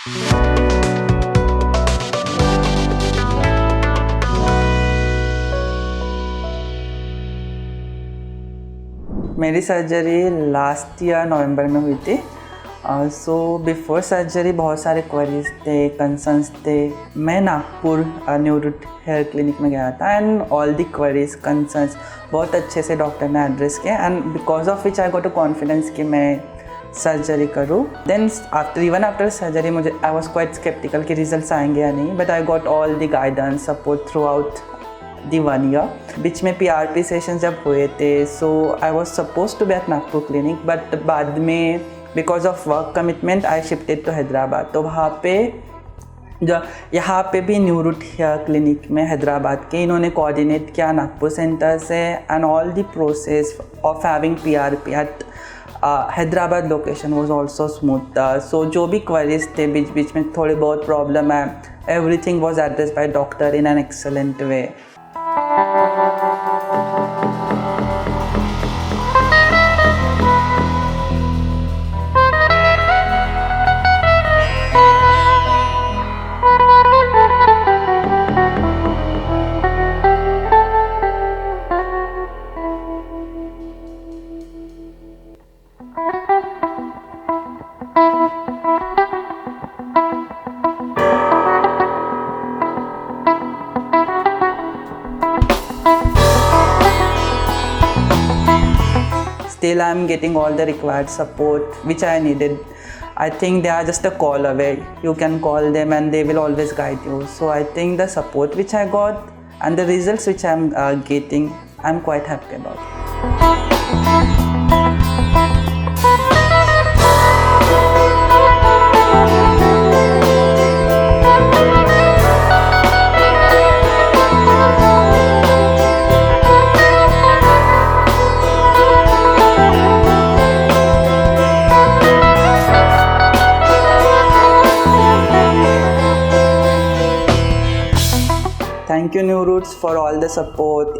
मेरी surgery last year नवंबर में हुई थी। सो बिफोर सर्जरी बहुत सारे क्वेरीज थे, कंसर्न्स थे। मैं नागपुर न्यूरूट हेयर क्लिनिक में गया था and all the queries concerns बहुत अच्छे से डॉक्टर ने एड्रेस किया and because of which I got a confidence कि मैं सर्जरी करूँ। देन आफ्टर सर्जरी मुझे आई वॉज क्वाइट स्केप्टिकल कि रिजल्ट्स आएंगे या नहीं, but I got all the guidance support throughout the 1 year। बीच में PRP सेशन जब हुए थे, so I was suppose to be at Nagpur clinic, but बाद में because of work commitment I shifted to Hyderabad. तो वहाँ पे यहाँ पे भी न्यूरूट हेयर क्लिनिक में हैदराबाद के इन्होंने कोऑर्डिनेट किया नागपुर सेंटर से and all the process of having PRP at Hyderabad location was also smooth. So जो भी क्वेरीज थे बीच बीच में थोड़े बहुत प्रॉब्लम है, everything was address by doctor in an excellent way. Still I'm getting all the required support which I needed. I think they are just a call away. You can call them and they will always guide you. So I think the support which I got and the results which I'm getting, I'm quite happy about. Thank you, New Roots, for all the support.